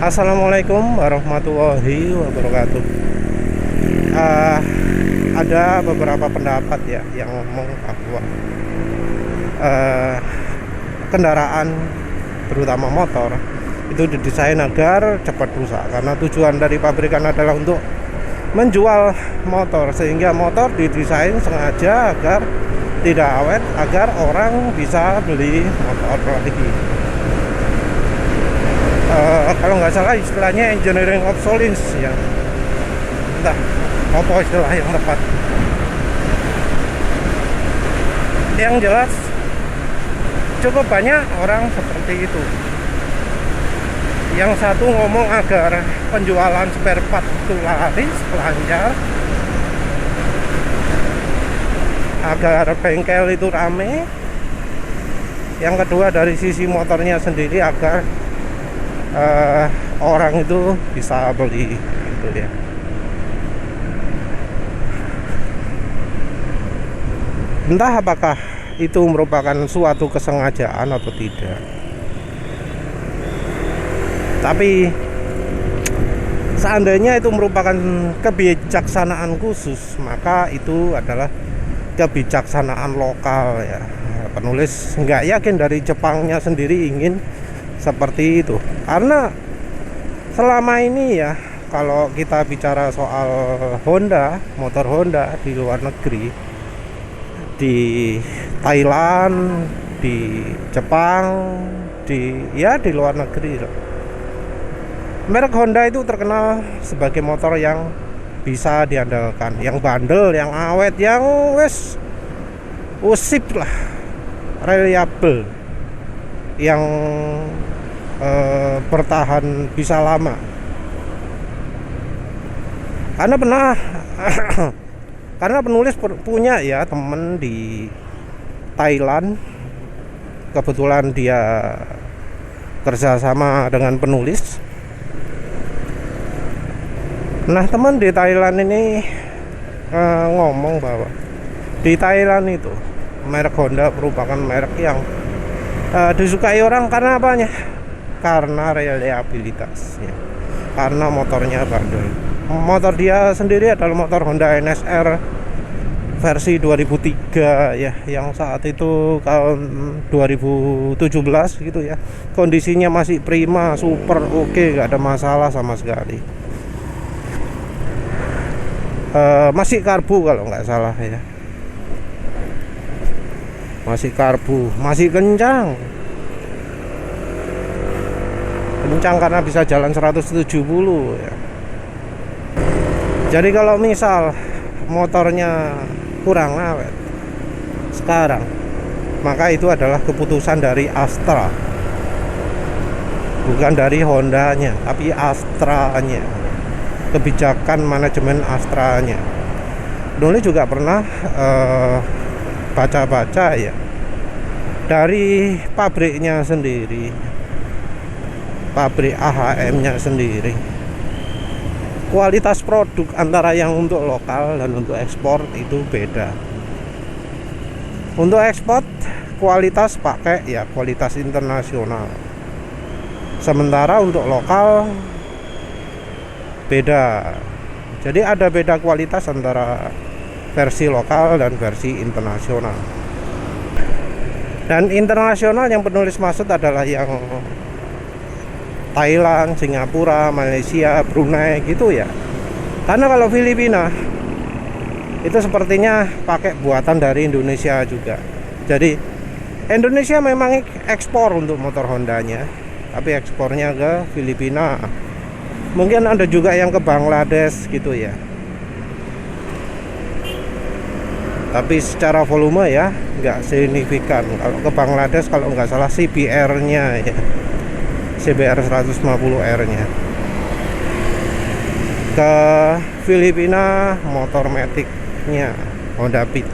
Assalamualaikum warahmatullahi wabarakatuh. Eh, ada beberapa pendapat ya yang ngomong bahwa eh, kendaraan terutama motor itu didesain agar cepat rusak karena tujuan dari pabrikan adalah untuk menjual motor, sehingga motor didesain sengaja agar tidak awet, agar orang bisa beli motor lagi. Kalau nggak salah istilahnya engineering obsolescence ya, entah apa istilah yang tepat. Yang jelas cukup banyak orang seperti itu. Yang satu ngomong agar penjualan spare part itu laris, lancar, agar bengkel itu rame. Yang kedua dari sisi motornya sendiri, agar orang itu bisa beli gitu ya. Entah apakah itu merupakan suatu kesengajaan atau tidak, tapi seandainya itu merupakan kebijaksanaan khusus, maka itu adalah kebijaksanaan lokal ya. Penulis nggak yakin dari Jepangnya sendiri ingin seperti itu, karena selama ini ya, kalau kita bicara soal Honda, motor Honda di luar negeri, di Thailand, di Jepang, di luar negeri, merek Honda itu terkenal sebagai motor yang bisa diandalkan, yang bandel, yang awet, yang usip lah, reliable, yang bertahan bisa lama. Karena pernah karena penulis punya ya temen di Thailand, kebetulan dia kerjasama dengan penulis. Nah, teman di Thailand ini ngomong bahwa di Thailand itu merek Honda merupakan merek yang disukai orang karena apanya? Karena reliabilitasnya, karena motornya bandel. Motor dia sendiri adalah motor Honda NSR versi 2003 ya, yang saat itu tahun 2017 gitu ya. Kondisinya masih prima, super oke, gak ada masalah sama sekali. Masih karbu kalau nggak salah ya, masih karbu, masih kencang karena bisa jalan 170 ya. Jadi kalau misal motornya kurang awet sekarang, maka itu adalah keputusan dari Astra, bukan dari Hondanya, tapi Astranya, kebijakan manajemen Astranya. Dulu juga pernah baca-baca ya, dari pabriknya sendiri, pabrik AHM-nya sendiri, kualitas produk antara yang untuk lokal dan untuk ekspor itu beda. Untuk ekspor kualitas pakai ya kualitas internasional, sementara untuk lokal beda. Jadi ada beda kualitas antara versi lokal dan versi internasional. Dan internasional yang penulis maksud adalah yang Thailand, Singapura, Malaysia, Brunei gitu ya. Karena kalau Filipina itu sepertinya pakai buatan dari Indonesia juga. Jadi Indonesia memang ekspor untuk motor Hondanya, tapi ekspornya ke Filipina. Mungkin ada juga yang ke Bangladesh gitu ya. Tapi secara volume ya nggak signifikan. Kalau ke Bangladesh kalau nggak salah CBR-nya ya, CBR 150R-nya. Ke Filipina motor Matic-nya Honda Beat,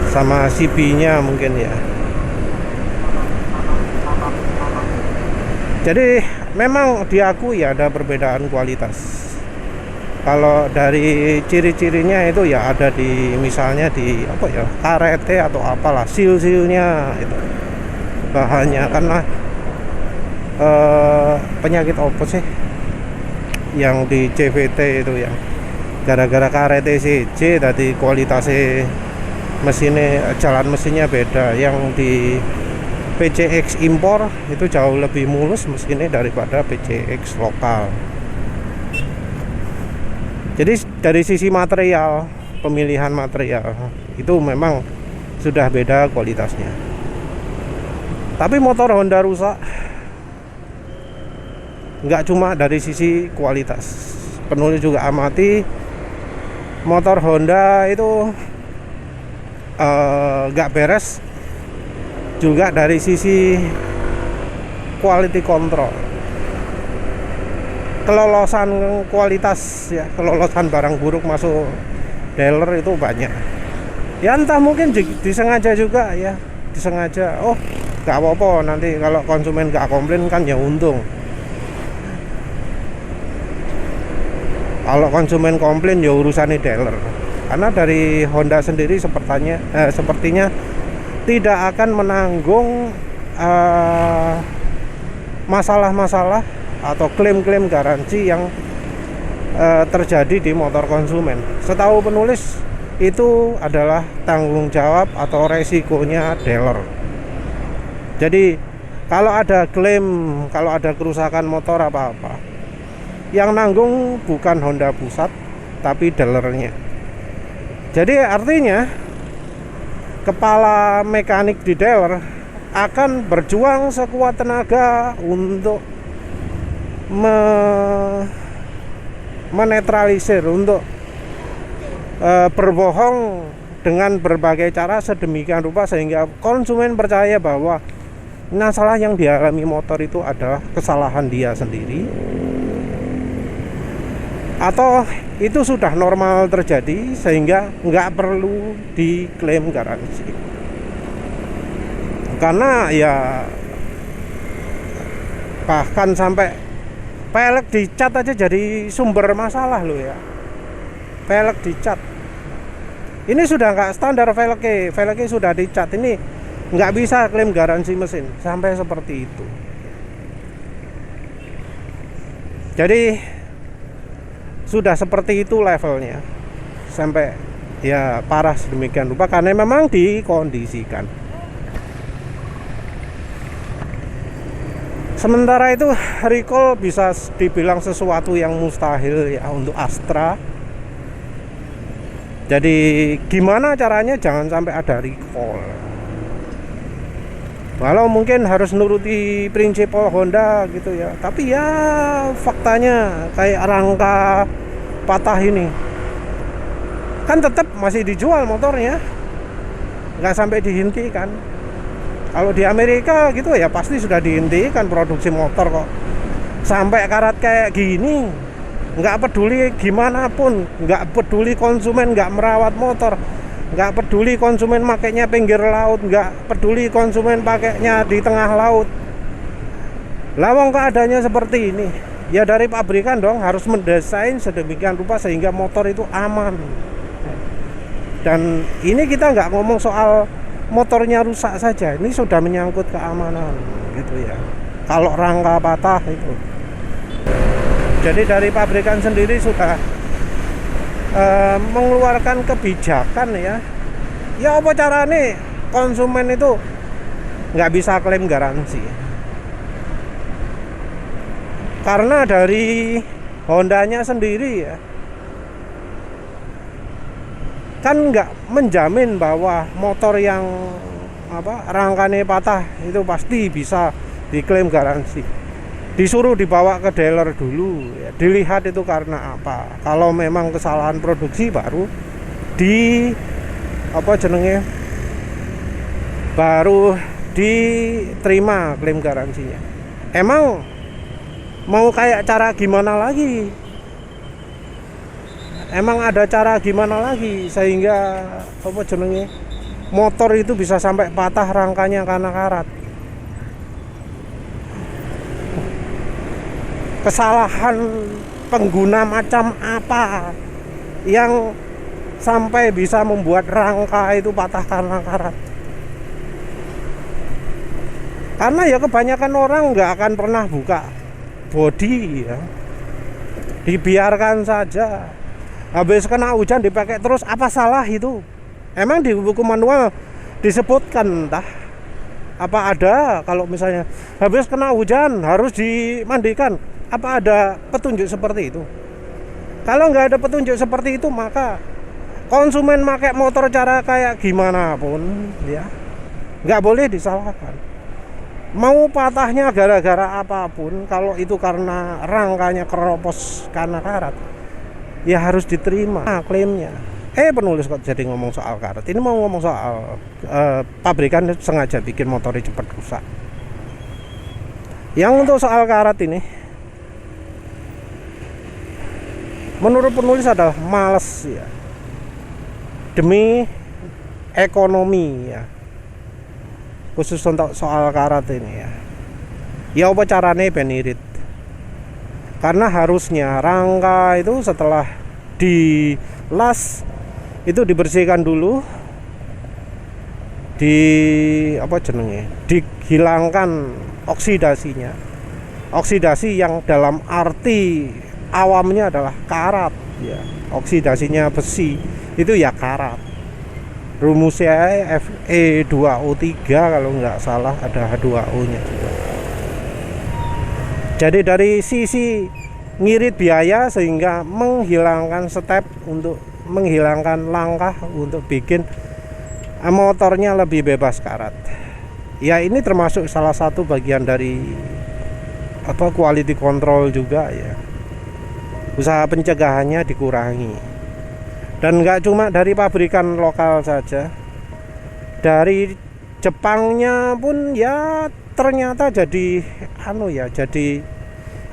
sama CB-nya mungkin ya. Jadi memang diakui ada perbedaan kualitas. Kalau dari ciri-cirinya itu ya ada di misalnya di apa ya, karete atau apalah, seal-sealnya itu. bahannya karena penyakit apa sih yang di CVT itu, yang gara-gara karet ECJ tadi kualitasnya mesinnya, jalan mesinnya beda. Yang di PCX impor itu jauh lebih mulus mesinnya daripada PCX lokal. Jadi dari sisi material, pemilihan material itu memang sudah beda kualitasnya. Tapi motor Honda rusak nggak cuma dari sisi kualitas. Penulis juga amati motor Honda itu nggak beres juga dari sisi quality control, kelolosan kualitas ya, kelolosan barang buruk masuk dealer itu banyak ya. Entah mungkin disengaja juga ya, disengaja. Oh nggak apa-apa, nanti kalau konsumen nggak komplain kan ya untung. Kalau konsumen komplain ya urusannya dealer. Karena dari Honda sendiri sepertinya tidak akan menanggung masalah-masalah atau klaim-klaim garansi yang terjadi di motor konsumen. Setahu penulis itu adalah tanggung jawab atau resikonya dealer. Jadi kalau ada klaim, kalau ada kerusakan motor apa-apa, yang nanggung bukan Honda pusat tapi dealernya. Jadi artinya kepala mekanik di dealer akan berjuang sekuat tenaga untuk menetralisir, untuk berbohong dengan berbagai cara sedemikian rupa sehingga konsumen percaya bahwa masalah yang dialami motor itu adalah kesalahan dia sendiri, atau itu sudah normal terjadi sehingga nggak perlu diklaim garansi. Karena ya bahkan sampai pelek dicat aja jadi sumber masalah loh ya. Pelek dicat, ini sudah nggak standar velgnya sudah dicat, ini nggak bisa klaim garansi mesin sampai seperti itu. Jadi sudah seperti itu levelnya, sampai ya parah sedemikian rupa karena memang dikondisikan. Sementara itu recall bisa dibilang sesuatu yang mustahil ya untuk Astra. Jadi gimana caranya jangan sampai ada recall. Walau mungkin harus nuruti prinsip Honda gitu ya, tapi ya faktanya kayak rangka patah ini kan tetap masih dijual motornya, nggak sampai dihentikan. Kalau di Amerika gitu ya pasti sudah dihentikan produksi motor kok. Sampai karat kayak gini nggak peduli gimana pun, nggak peduli konsumen nggak merawat motor, nggak peduli konsumen pakainya pinggir laut, nggak peduli konsumen pakainya di tengah laut. Lawang keadaannya seperti ini ya, dari pabrikan dong harus mendesain sedemikian rupa sehingga motor itu aman. Dan ini kita nggak ngomong soal motornya rusak saja, ini sudah menyangkut keamanan gitu ya. Kalau rangka patah itu, jadi dari pabrikan sendiri sudah mengeluarkan kebijakan ya. Ya apa caranya konsumen itu nggak bisa klaim garansi, karena dari Hondanya sendiri ya kan nggak menjamin bahwa motor yang rangkanya patah itu pasti bisa diklaim garansi. Disuruh dibawa ke dealer dulu ya, dilihat itu karena apa. Kalau memang kesalahan produksi baru baru diterima klaim garansinya. Emang mau kayak cara gimana lagi? Emang ada cara gimana lagi sehingga motor itu bisa sampai patah rangkanya karena karat? Kesalahan pengguna macam apa yang sampai bisa membuat rangka itu patah karena karat? Karena ya kebanyakan orang nggak akan pernah buka bodi ya, dibiarkan saja. Habis kena hujan dipakai terus, apa salah itu? Emang di buku manual disebutkan entah apa ada kalau misalnya habis kena hujan harus dimandikan, apa ada petunjuk seperti itu? Kalau nggak ada petunjuk seperti itu, maka konsumen pakai motor cara kayak gimana pun ya nggak boleh disalahkan. Mau patahnya gara-gara apapun, kalau itu karena rangkanya keropos karena karat, ya harus diterima klaimnya. Penulis kok jadi ngomong soal karat. Ini mau ngomong soal pabrikan sengaja bikin motornya cepat rusak. Yang untuk soal karat ini, menurut penulis adalah males ya, demi ekonomi ya, khusus untuk soal karat ini ya. Ya apa caranya ben irit? Karena harusnya rangka itu setelah dilas itu dibersihkan dulu, dihilangkan oksidasinya. Oksidasi yang dalam arti awamnya adalah karat ya. Oksidasinya besi itu ya karat. Rumusnya Fe2O3 kalau nggak salah, ada H2O nya juga. Jadi dari sisi ngirit biaya sehingga menghilangkan step untuk menghilangkan langkah untuk bikin motornya lebih bebas karat. Ya ini termasuk salah satu bagian dari quality control juga ya. Usaha pencegahannya dikurangi. Dan nggak cuma dari pabrikan lokal saja, dari Jepangnya pun ya ternyata jadi jadi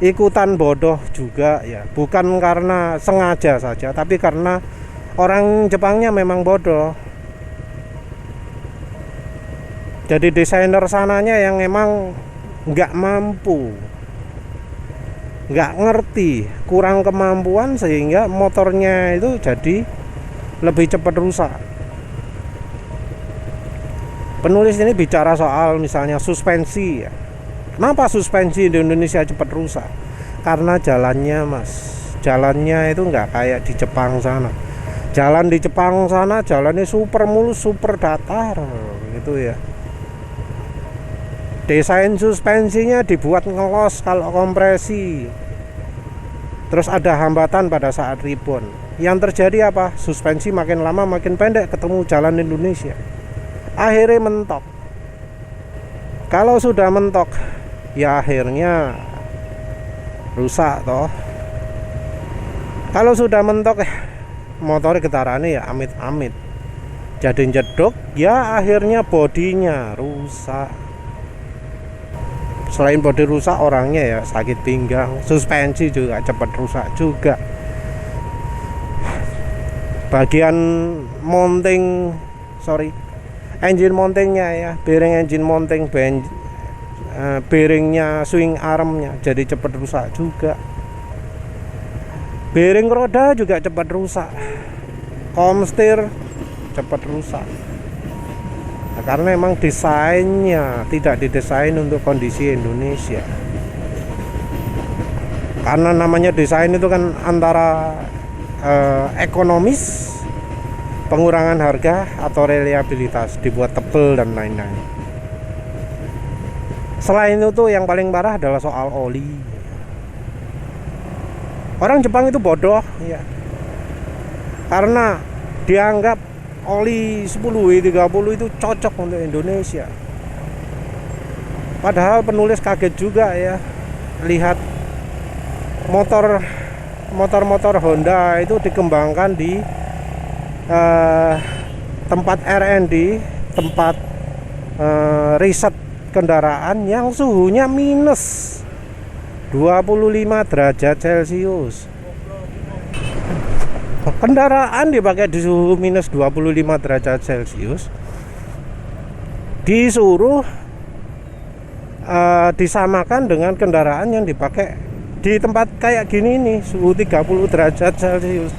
ikutan bodoh juga ya. Bukan karena sengaja saja, tapi karena orang Jepangnya memang bodoh. Jadi desainer sananya yang emang nggak mampu, nggak ngerti, kurang kemampuan, sehingga motornya itu jadi lebih cepat rusak. Penulis ini bicara soal misalnya suspensi ya. Kenapa suspensi di Indonesia cepat rusak? Karena jalannya mas, jalannya itu nggak kayak di Jepang sana. Jalan di Jepang sana jalannya super mulus, super datar gitu ya. Desain suspensinya dibuat ngelos kalau kompresi. Terus ada hambatan pada saat rebound. Yang terjadi apa? Suspensi makin lama makin pendek ketemu jalan Indonesia. Akhirnya mentok. Kalau sudah mentok, ya akhirnya rusak toh. Kalau sudah mentok motor getarannya ya amit-amit jadi jedok, ya akhirnya bodinya rusak. Selain bodi rusak, orangnya ya sakit pinggang, suspensi juga cepat rusak juga. Bagian mounting, engine mountingnya ya, bearing engine mounting, bearingnya, swing armnya jadi cepat rusak juga. Bearing roda juga cepat rusak, komstir cepat rusak. Nah, karena memang desainnya tidak didesain untuk kondisi Indonesia. Karena namanya desain itu kan antara ekonomis, pengurangan harga, atau reliabilitas, dibuat tebel dan lain-lain. Selain itu yang paling parah adalah soal oli. Orang Jepang itu bodoh ya, karena dianggap oli 10W30 itu cocok untuk Indonesia. Padahal penulis kaget juga ya, lihat motor-motor Honda itu dikembangkan di tempat R&D, tempat riset kendaraan yang suhunya minus 25 derajat Celcius. Kendaraan dipakai di suhu minus 25 derajat Celcius, disuruh disamakan dengan kendaraan yang dipakai di tempat kayak gini nih, suhu 30 derajat Celcius.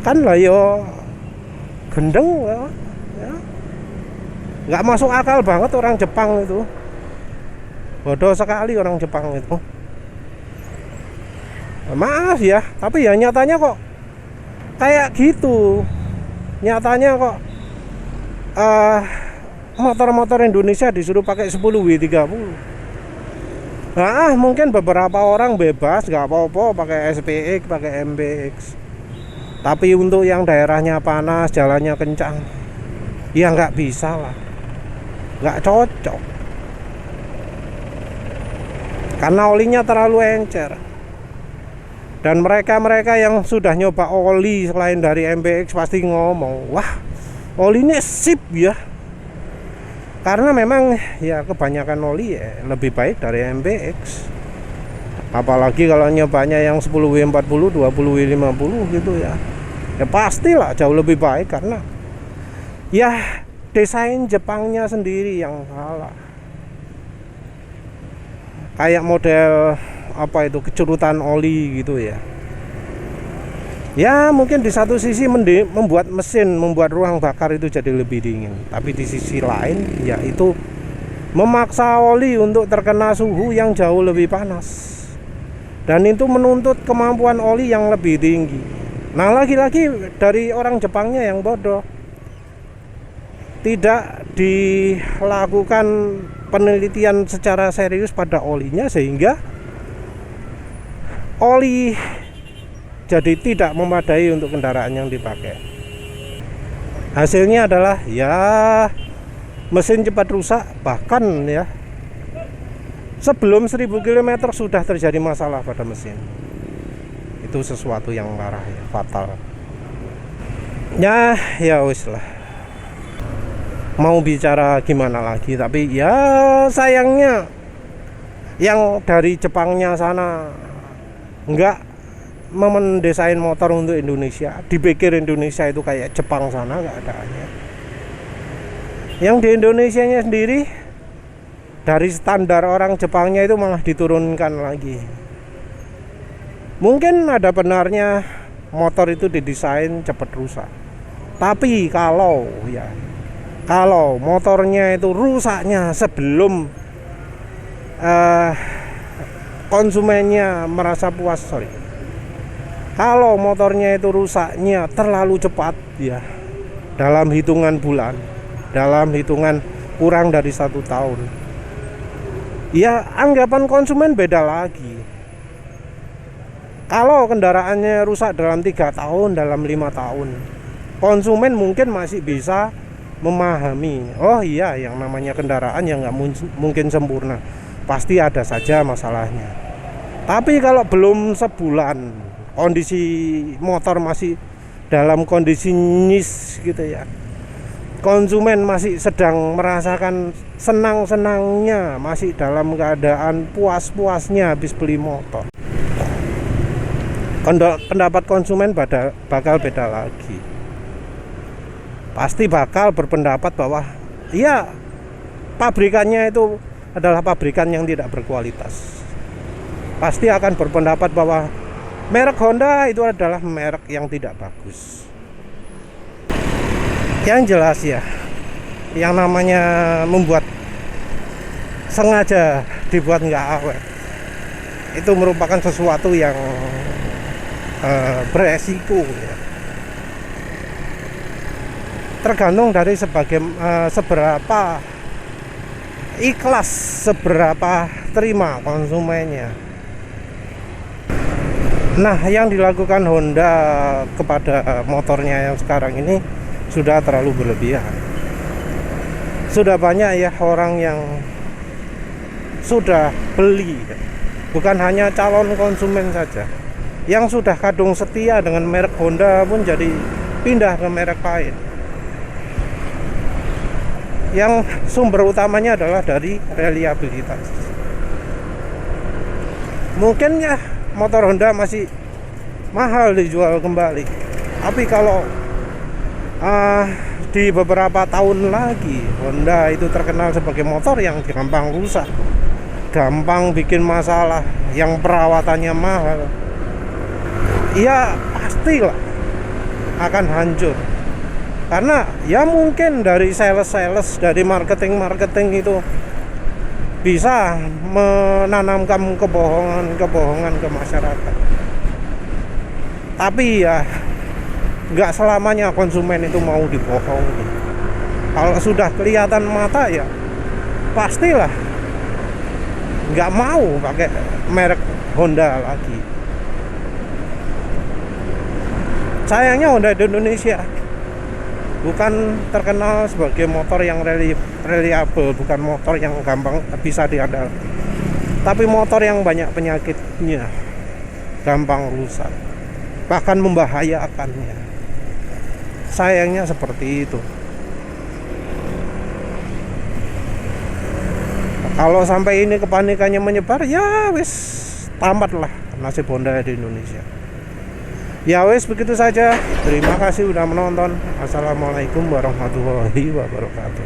Kan lah yo gendeng ya. Nggak masuk akal banget orang Jepang itu. Bodoh sekali orang Jepang itu. Maaf ya, tapi ya nyatanya kok kayak gitu. Nyatanya kok motor-motor Indonesia disuruh pakai 10W30. Nah, mungkin beberapa orang bebas nggak apa-apa pakai SPX, pakai MBX. Tapi untuk yang daerahnya panas, jalannya kencang, ya nggak bisa lah, nggak cocok. Karena olinya terlalu encer. Dan mereka-mereka yang sudah nyoba oli selain dari MBX pasti ngomong, wah, olinya sip ya. Karena memang ya kebanyakan oli ya lebih baik dari MBX. Apalagi kalau nyobanya yang 10W40, 20W50 gitu ya. Ya pastilah jauh lebih baik karena ya desain Jepangnya sendiri yang salah. Kayak model apa itu, kecurutan oli gitu ya. Ya mungkin di satu sisi membuat mesin, membuat ruang bakar itu jadi lebih dingin. Tapi di sisi lain ya itu memaksa oli untuk terkena suhu yang jauh lebih panas. Dan itu menuntut kemampuan oli yang lebih tinggi. Nah lagi-lagi dari orang Jepangnya yang bodoh, tidak dilakukan penelitian secara serius pada olinya, sehingga oli jadi tidak memadai untuk kendaraan yang dipakai. Hasilnya adalah ya mesin cepat rusak, bahkan ya sebelum 1000 km sudah terjadi masalah pada mesin. Itu sesuatu yang parah ya, fatal. Ya wis lah. Mau bicara gimana lagi, tapi ya sayangnya yang dari Jepangnya sana enggak mendesain motor untuk Indonesia. Dipikir Indonesia itu kayak Jepang sana, enggak adanya. Yang di Indonesianya sendiri dari standar orang Jepangnya itu malah diturunkan lagi. Mungkin ada benarnya motor itu didesain cepat rusak. Tapi kalau motornya itu rusaknya sebelum konsumennya merasa puas, kalau motornya itu rusaknya terlalu cepat ya, dalam hitungan bulan, dalam hitungan kurang dari 1 tahun, ya anggapan konsumen beda lagi. Kalau kendaraannya rusak dalam 3 tahun, dalam 5 tahun, konsumen mungkin masih bisa memahami, oh iya, yang namanya kendaraan yang nggak mungkin sempurna, pasti ada saja masalahnya. Tapi kalau belum sebulan, kondisi motor masih dalam kondisi nyis gitu ya, konsumen masih sedang merasakan senang-senangnya, masih dalam keadaan puas-puasnya habis beli motor, pendapat konsumen bakal beda lagi. Pasti bakal berpendapat bahwa ya pabrikannya itu adalah pabrikan yang tidak berkualitas. Pasti akan berpendapat bahwa merek Honda itu adalah merek yang tidak bagus. Yang jelas ya, yang namanya membuat sengaja dibuat nggak awet, itu merupakan sesuatu yang beresiko ya. Tergantung dari seberapa ikhlas, seberapa terima konsumennya. Nah, yang dilakukan Honda kepada motornya yang sekarang ini sudah terlalu berlebihan. Sudah banyak ya orang yang sudah beli, bukan hanya calon konsumen saja, yang sudah kadung setia dengan merek Honda pun jadi pindah ke merek lain. Yang sumber utamanya adalah dari reliabilitas. Mungkin ya motor Honda masih mahal dijual kembali, tapi kalau di beberapa tahun lagi Honda itu terkenal sebagai motor yang gampang rusak, gampang bikin masalah, yang perawatannya mahal, ya pastilah akan hancur. Karena ya mungkin dari sales, dari marketing itu bisa menanamkan kebohongan ke masyarakat. Tapi ya nggak selamanya konsumen itu mau dibohongi. Kalau sudah kelihatan mata ya pastilah nggak mau pakai merek Honda lagi. Sayangnya Honda di Indonesia bukan terkenal sebagai motor yang reliable, bukan motor yang gampang bisa diandalkan, tapi motor yang banyak penyakitnya, gampang rusak, bahkan membahayakannya. Sayangnya seperti itu. Kalau sampai ini kepanikannya menyebar, ya wis tamatlah nasib Honda di Indonesia. Ya wes, begitu saja. Terima kasih sudah menonton. Assalamualaikum warahmatullahi wabarakatuh.